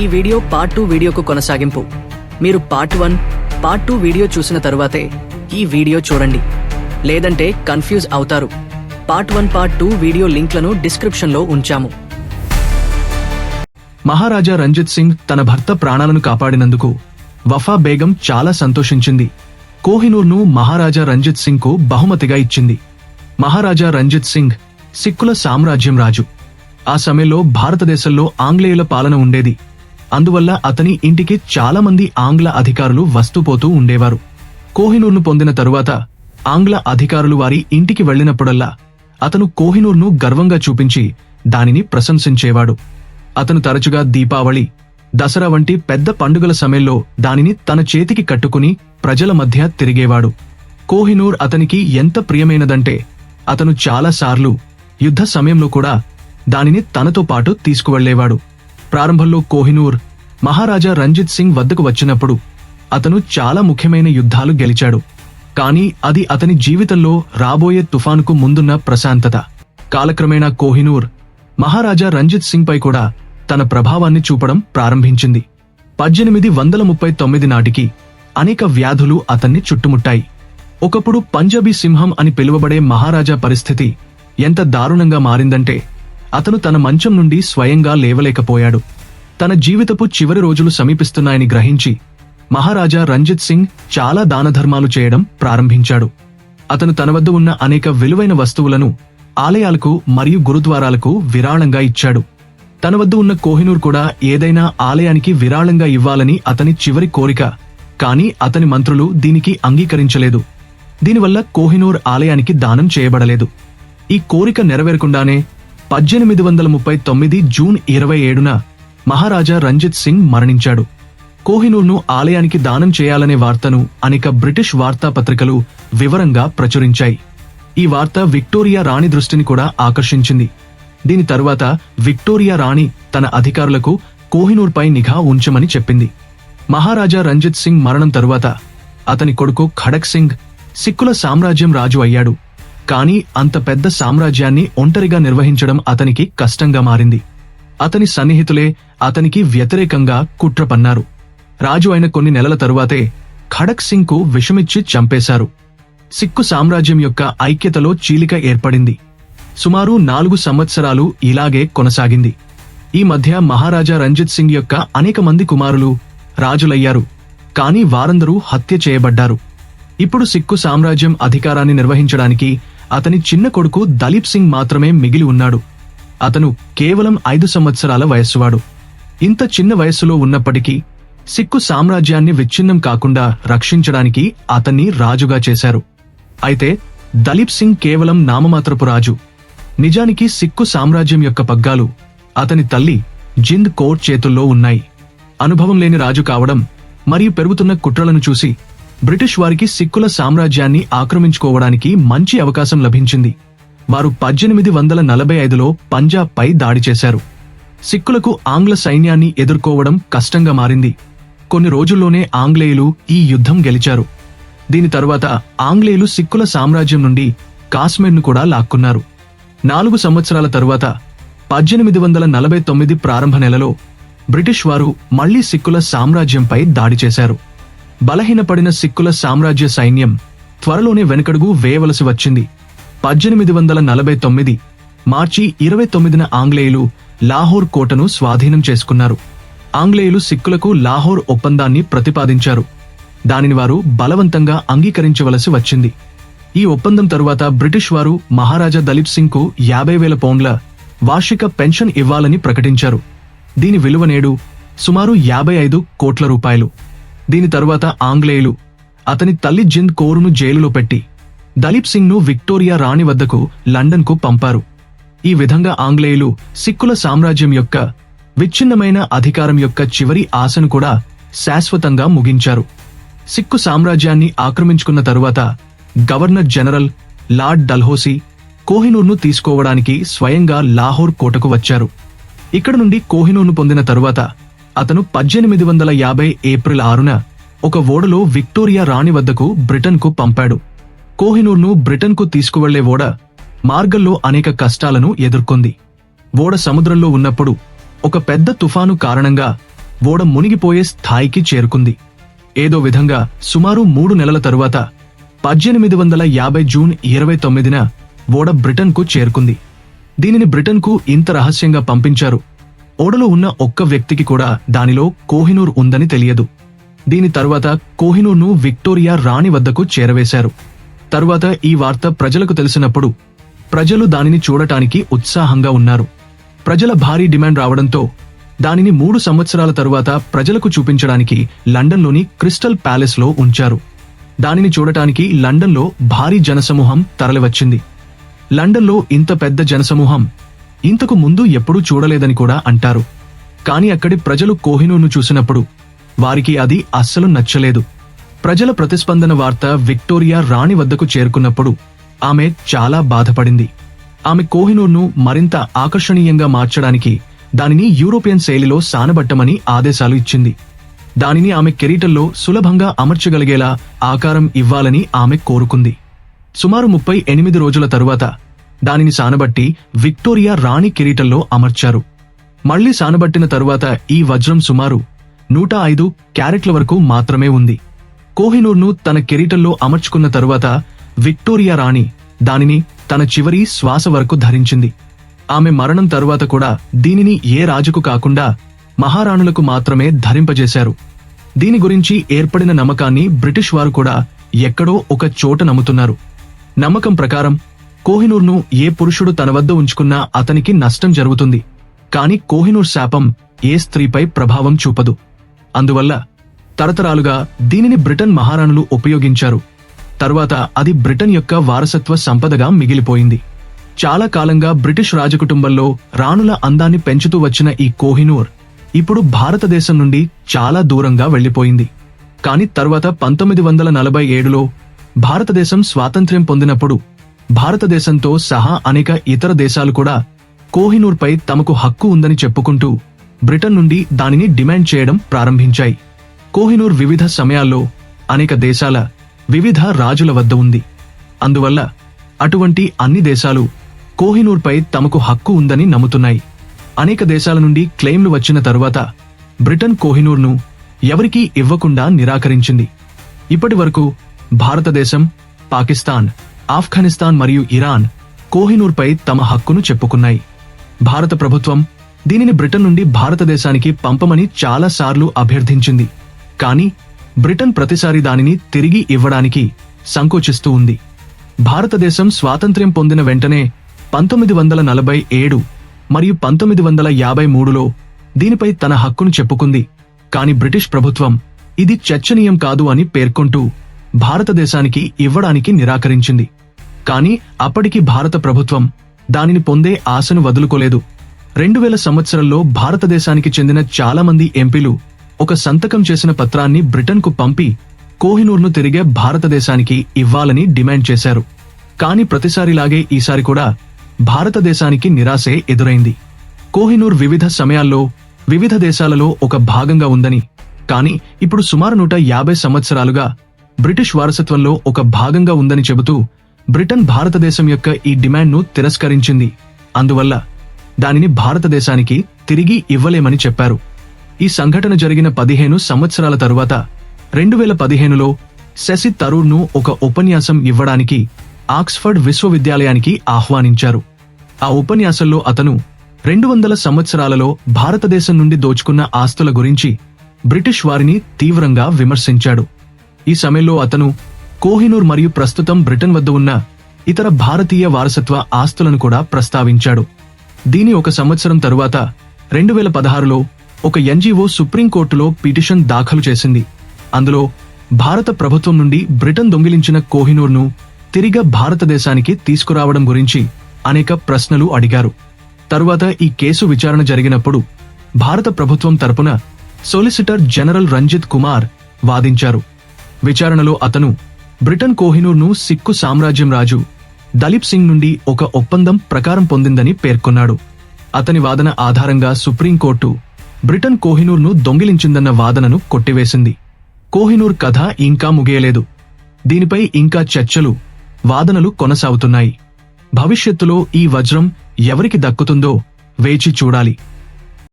ఈ video part 2 వీడియోకు కొనసాగింపు. మీరు పార్ట్ 1, పార్ట్ 2 వీడియో చూసిన తరువాతే ఈ వీడియో చూడండి, లేదంటే కన్ఫ్యూజ్ అవుతారు. పార్ట్ 1, పార్ట్ 2 వీడియో లింక్లను డిస్క్రిప్షన్లో ఉంచాము. మహారాజా రంజిత్ సింగ్ తన భర్త ప్రాణాలను కాపాడినందుకు వఫా బేగం చాలా సంతోషించింది. కోహినూర్ను మహారాజా రంజిత్ సింగ్ కు బహుమతిగా ఇచ్చింది. మహారాజా రంజిత్ సింగ్ సిక్కుల సామ్రాజ్యం రాజు. ఆ సమయంలో భారతదేశంలో ఆంగ్లేయుల పాలన ఉండేది. అందువల్ల అతని ఇంటికి చాలా మంది ఆంగ్ల అధికారులు వస్తూపోతూ ఉండేవారు. కోహినూర్ను పొందిన తరువాత ఆంగ్ల అధికారులు వారి ఇంటికి వెళ్లినప్పుడల్లా అతను కోహినూర్ను గర్వంగా చూపించి దానిని ప్రశంసించేవాడు. అతను తరచుగా దీపావళి, దసరా వంటి పెద్ద పండుగల సమయంలో దానిని తన చేతికి కట్టుకుని ప్రజల మధ్య తిరిగేవాడు. కోహినూర్ అతనికి ఎంత ప్రియమైనదంటే అతను చాలాసార్లు యుద్ధ సమయంలో కూడా దానిని తనతో పాటు తీసుకువెళ్లేవాడు. ప్రారంభంలో కోహినూర్ మహారాజా రంజిత్ సింగ్ వద్దకు వచ్చినప్పుడు అతను చాలా ముఖ్యమైన యుద్ధాలు గెలిచాడు. కానీ అది అతని జీవితంలో రాబోయే తుఫానుకు ముందున్న ప్రశాంతత. కాలక్రమేణా కోహినూర్ మహారాజా రంజిత్ సింగ్ పై కూడా తన ప్రభావాన్ని చూపడం ప్రారంభించింది. 1839 నాటికి అనేక వ్యాధులు అతన్ని చుట్టుముట్టాయి. ఒకప్పుడు పంజాబీ సింహం అని పిలువబడే మహారాజా పరిస్థితి ఎంత దారుణంగా మారిందంటే అతను తన మంచం నుండి స్వయంగా లేవలేకపోయాడు. తన జీవితపు చివరి రోజులు సమీపిస్తున్నాయని గ్రహించి మహారాజా రంజిత్ సింగ్ చాలా దానధర్మాలు చేయడం ప్రారంభించాడు. అతను తన వద్ద ఉన్న అనేక విలువైన వస్తువులను ఆలయాలకు మరియు గురుద్వారాలకు విరాళంగా ఇచ్చాడు. తన వద్ద ఉన్న కోహినూర్ కూడా ఏదైనా ఆలయానికి విరాళంగా ఇవ్వాలని అతని చివరి కోరిక. కానీ అతని మంత్రులు దీనికి అంగీకరించలేదు. దీనివల్ల కోహినూర్ ఆలయానికి దానం చేయబడలేదు. ఈ కోరిక నెరవేరకుండానే 1839 జూన్ 27న మహారాజా రంజిత్ సింగ్ మరణించాడు. కోహినూర్ను ఆలయానికి దానం చేయాలనే వార్తను అనేక బ్రిటిష్ వార్తాపత్రికలు వివరంగా ప్రచురించాయి. ఈ వార్త విక్టోరియా రాణి దృష్టిని కూడా ఆకర్షించింది. దీని తరువాత విక్టోరియా రాణి తన అధికారులకు కోహినూర్పై నిఘా ఉంచమని చెప్పింది. మహారాజా రంజిత్ సింగ్ మరణం తరువాత అతని కొడుకు ఖడక్ సింగ్ సిక్కుల సామ్రాజ్యం రాజు అయ్యాడు. కానీ అంత పెద్ద సామ్రాజ్యాన్ని ఒంటరిగా నిర్వహించడం అతనికి కష్టంగా మారింది. అతని సన్నిహితులే అతనికి వ్యతిరేకంగా కుట్ర పన్నారు. రాజు అయిన కొన్ని నెలల తరువాతే ఖడక్ సింగ్ కు విషమిచ్చి చంపేశారు. సిక్కు సామ్రాజ్యం యొక్క ఐక్యతలో చీలిక ఏర్పడింది. సుమారు 4 సంవత్సరాలు ఇలాగే కొనసాగింది. ఈ మధ్య మహారాజా రంజిత్ సింగ్ యొక్క అనేక మంది కుమారులు రాజులయ్యారు. కానీ వారందరూ హత్య చేయబడ్డారు. ఇప్పుడు సిక్కు సామ్రాజ్యం అధికారాన్ని నిర్వహించడానికి అతని చిన్న కొడుకు దలీప్ సింగ్ మాత్రమే మిగిలి ఉన్నాడు. అతను కేవలం 5 సంవత్సరాల వయస్సువాడు. ఇంత చిన్న వయస్సులో ఉన్నప్పటికీ సిక్కు సామ్రాజ్యాన్ని విచ్ఛిన్నం కాకుండా రక్షించడానికి అతన్ని రాజుగా చేశారు. అయితే దలీప్ సింగ్ కేవలం నామమాత్రపు రాజు. నిజానికి సిక్కు సామ్రాజ్యం యొక్క పగ్గాలు అతని తల్లి జింద్ కౌర్ చేతుల్లో ఉన్నాయి. అనుభవం లేని రాజు కావడం మరియు పెరుగుతున్న కుట్రలను చూసి బ్రిటిష్ వారికి సిక్కుల సామ్రాజ్యాన్ని ఆక్రమించుకోవడానికి మంచి అవకాశం లభించింది. వారు 1845లో పంజాబ్ పై దాడి చేశారు. సిక్కులకు ఆంగ్ల సైన్యాన్ని ఎదుర్కోవడం కష్టంగా మారింది. కొన్ని రోజుల్లోనే ఆంగ్లేయులు ఈ యుద్ధం గెలిచారు. దీని తరువాత ఆంగ్లేయులు సిక్కుల సామ్రాజ్యం నుండి కాశ్మీర్ను కూడా లాక్కున్నారు. 4 సంవత్సరాల తరువాత 1849 ప్రారంభ నెలలో బ్రిటిష్ వారు మళ్లీ సిక్కుల సామ్రాజ్యంపై దాడి చేశారు. బలహీనపడిన సిక్కుల సామ్రాజ్య సైన్యం త్వరలోనే వెనుకడుగు వేయవలసి వచ్చింది. 1849 మార్చి 29న ఆంగ్లేయులు లాహోర్ కోటను స్వాధీనం చేసుకున్నారు. ఆంగ్లేయులు సిక్కులకు లాహోర్ ఒప్పందాన్ని ప్రతిపాదించారు. దానిని వారు బలవంతంగా అంగీకరించవలసి వచ్చింది. ఈ ఒప్పందం తరువాత బ్రిటిష్ వారు మహారాజా దలీప్ సింగ్ కు 50,000 పౌండ్ల వార్షిక పెన్షన్ ఇవ్వాలని ప్రకటించారు. దీని విలువ నేడు సుమారు 55 కోట్ల రూపాయలు. దీని తరువాత ఆంగ్లేయులు అతని తల్లి జింద్ కౌరును జైలులో పెట్టి దలీప్ సింగ్ ను విక్టోరియా రాణి వద్దకు లండన్ కు పంపారు. ఈ విధంగా ఆంగ్లేయులు సిక్కుల సామ్రాజ్యం యొక్క విచ్ఛిన్నమైన అధికారం యొక్క చివరి ఆశను కూడా శాశ్వతంగా ముగించారు. సిక్కు సామ్రాజ్యాన్ని ఆక్రమించుకున్న తరువాత గవర్నర్ జనరల్ లార్డ్ డల్హౌసీ కోహినూర్ను తీసుకోవడానికి స్వయంగా లాహోర్ కోటకు వచ్చారు. ఇక్కడ నుండి కోహినూర్ను పొందిన తరువాత అతను 1850 ఏప్రిల్ 6న ఒక ఓడలో విక్టోరియా రాణి వద్దకు బ్రిటన్ కు పంపాడు. కోహినూర్ను బ్రిటన్ కు తీసుకువెళ్లే ఓడ మార్గంలో అనేక కష్టాలను ఎదుర్కొంది. ఓడ సముద్రంలో ఉన్నప్పుడు ఒక పెద్ద తుఫాను కారణంగా ఓడ మునిగిపోయే స్థాయికి చేరుకుంది. ఏదో విధంగా సుమారు 3 నెలల తరువాత 1850 జూన్ 29న ఓడ బ్రిటన్కు చేరుకుంది. దీనిని బ్రిటన్కు ఇంత రహస్యంగా పంపించారు. ఓడలో ఉన్న ఒక్క వ్యక్తికి కూడా దానిలో కోహినూర్ ఉందని తెలియదు. దీని తర్వాత కోహినూర్ను విక్టోరియా రాణి వద్దకు చేరవేశారు. తరువాత ఈ వార్త ప్రజలకు తెలిసినప్పుడు ప్రజలు దానిని చూడటానికి ఉత్సాహంగా ఉన్నారు. ప్రజల భారీ డిమాండ్ రావడంతో దానిని 3 సంవత్సరాల తరువాత ప్రజలకు చూపించడానికి లండన్లోని క్రిస్టల్ ప్యాలెస్లో ఉంచారు. దానిని చూడటానికి లండన్లో భారీ జనసమూహం తరలివచ్చింది. లండన్లో ఇంత పెద్ద జనసమూహం ఇంతకు ముందు ఎప్పుడూ చూడలేదని కూడా అంటారు. కాని అక్కడి ప్రజలు కోహినూర్ను చూసినప్పుడు వారికి అది అస్సలు నచ్చలేదు. ప్రజల ప్రతిస్పందన వార్త విక్టోరియా రాణి వద్దకు చేరుకున్నప్పుడు ఆమె చాలా బాధపడింది. ఆమె కోహినూర్ను మరింత ఆకర్షణీయంగా మార్చడానికి దానిని యూరోపియన్ శైలిలో సానబట్టమని ఆదేశాలు ఇచ్చింది. దానిని ఆమె కిరీటంలో సులభంగా అమర్చగలిగేలా ఆకారం ఇవ్వాలని ఆమె కోరుకుంది. సుమారు 38 రోజుల తరువాత దానిని సానబట్టి విక్టోరియా రాణి కిరీటంలో అమర్చారు. మళ్లీ సానబట్టిన తరువాత ఈ వజ్రం సుమారు 105 క్యారెట్ల వరకు మాత్రమే ఉంది. కోహినూర్ను తన కిరీటంలో అమర్చుకున్న తరువాత విక్టోరియా రాణి దానిని తన చివరి శ్వాస వరకు ధరించింది. ఆమె మరణం తరువాత కూడా దీనిని ఏ రాజుకు కాకుండా మహారాణులకు మాత్రమే ధరింపజేశారు. దీని గురించి ఏర్పడిన నమ్మకాన్ని బ్రిటిష్ వారు కూడా ఎక్కడో ఒక చోట నమ్ముతున్నారు. నమ్మకం ప్రకారం కోహినూర్ను ఏ పురుషుడు తన వద్ద ఉంచుకున్నా అతనికి నష్టం జరుగుతుంది. కాని కోహినూర్ శాపం ఏ స్త్రీపై ప్రభావం చూపదు. అందువల్ల తరతరాలుగా దీనిని బ్రిటన్ మహారాణులు ఉపయోగించారు. తరువాత అది బ్రిటన్ యొక్క వారసత్వ సంపదగా మిగిలిపోయింది. చాలా కాలంగా బ్రిటిష్ రాజకుటుంబంలో రాణుల అందాన్ని పెంచుతూ వచ్చిన ఈ కోహినూర్ ఇప్పుడు భారతదేశం నుండి చాలా దూరంగా వెళ్లిపోయింది. కాని తర్వాత 1947లో భారతదేశం స్వాతంత్ర్యం పొందినప్పుడు భారతదేశంతో సహా అనేక ఇతర దేశాలు కూడా కోహినూర్పై తమకు హక్కు ఉందని చెప్పుకుంటూ బ్రిటన్ నుండి దానిని డిమాండ్ చేయడం ప్రారంభించాయి. కోహినూర్ వివిధ సమయాల్లో అనేక దేశాల వివిధ రాజుల వద్ద ఉంది. అందువల్ల అటువంటి అన్ని దేశాలు కోహినూర్పై తమకు హక్కు ఉందని నమ్ముతున్నాయి. అనేక దేశాల నుండి క్లెయిమ్లు వచ్చిన తరువాత బ్రిటన్ కోహినూర్ను ఎవరికీ ఇవ్వకుండా నిరాకరించింది. ఇప్పటి వరకు భారతదేశం, పాకిస్తాన్, ఆఫ్ఘనిస్తాన్ మరియు ఇరాన్ కోహినూర్పై తమ హక్కును చెప్పుకున్నాయి. భారత ప్రభుత్వం దీనిని బ్రిటన్ నుండి భారతదేశానికి పంపమని చాలా సార్లు అభ్యర్థించింది. కాని బ్రిటన్ ప్రతిసారి దానిని తిరిగి ఇవ్వడానికి సంకోచిస్తూ ఉంది. భారతదేశం స్వాతంత్ర్యం పొందిన వెంటనే 1947 మరియు 1953లో దీనిపై తన హక్కును చెప్పుకుంది. కాని బ్రిటిష్ ప్రభుత్వం ఇది చర్చనీయం కాదు అని పేర్కొంటూ భారతదేశానికి ఇవ్వడానికి నిరాకరించింది. కాని అప్పటికి భారత ప్రభుత్వం దానిని పొందే ఆశను వదులుకోలేదు. 2000 సంవత్సరంలో భారతదేశానికి చెందిన చాలా మంది ఎంపీలు ఒక సంతకం చేసిన పత్రాన్ని బ్రిటన్కు పంపి కోహినూర్ను తిరిగే భారతదేశానికి ఇవ్వాలని డిమాండ్ చేశారు. కాని ప్రతిసారిలాగే ఈసారి కూడా భారతదేశానికి నిరాశే ఎదురైంది. కోహినూర్ వివిధ సమయాల్లో వివిధ దేశాలలో ఒక భాగంగా ఉందని, కాని ఇప్పుడు సుమారు 150 సంవత్సరాలుగా బ్రిటిష్ వారసత్వంలో ఒక భాగంగా ఉందని చెబుతూ బ్రిటన్ భారతదేశం యొక్క ఈ డిమాండ్ను తిరస్కరించింది. అందువల్ల దానిని భారతదేశానికి తిరిగి ఇవ్వలేమని చెప్పారు. ఈ సంఘటన జరిగిన 15 సంవత్సరాల తరువాత 2015లో శశి థరూర్ను ఒక ఉపన్యాసం ఇవ్వడానికి ఆక్స్ఫర్డ్ విశ్వవిద్యాలయానికి ఆహ్వానించారు. ఆ ఉపన్యాసంలో అతను 200 సంవత్సరాలలో భారతదేశం నుండి దోచుకున్న ఆస్తుల గురించి బ్రిటిష్ వారిని తీవ్రంగా విమర్శించాడు. ఈ సమయంలో అతను కోహినూర్ మరియు ప్రస్తుతం బ్రిటన్ వద్ద ఉన్న ఇతర భారతీయ వారసత్వ ఆస్తులను కూడా ప్రస్తావించాడు. దీని ఒక సంవత్సరం తరువాత 2016లో ఒక ఎన్జీఓ సుప్రీంకోర్టులో పిటిషన్ దాఖలు చేసింది. అందులో భారత ప్రభుత్వం నుండి బ్రిటన్ దొంగిలించిన కోహినూర్ను తిరిగి భారతదేశానికి తీసుకురావడం గురించి అనేక ప్రశ్నలు అడిగారు. తరువాత ఈ కేసు విచారణ జరిగినప్పుడు భారత ప్రభుత్వం తరపున సొలిసిటర్ జనరల్ రంజిత్ కుమార్ వాదించారు. విచారణలో అతను బ్రిటన్ కోహినూర్ను సిక్కు సామ్రాజ్యం రాజు దలీప్ సింగ్ నుండి ఒక ఒప్పందం ప్రకారం పొందిందని పేర్కొన్నాడు. అతని వాదన ఆధారంగా సుప్రీంకోర్టు బ్రిటన్ కోహినూర్ను దొంగిలించిందన్న వాదనను కొట్టివేసింది. కోహినూర్ కథ ఇంకా ముగియలేదు. దీనిపై ఇంకా చర్చలు, వాదనలు కొనసాగుతున్నాయి. భవిష్యత్తులో ఈ వజ్రం ఎవరికి దక్కుతుందో వేచి చూడాలి.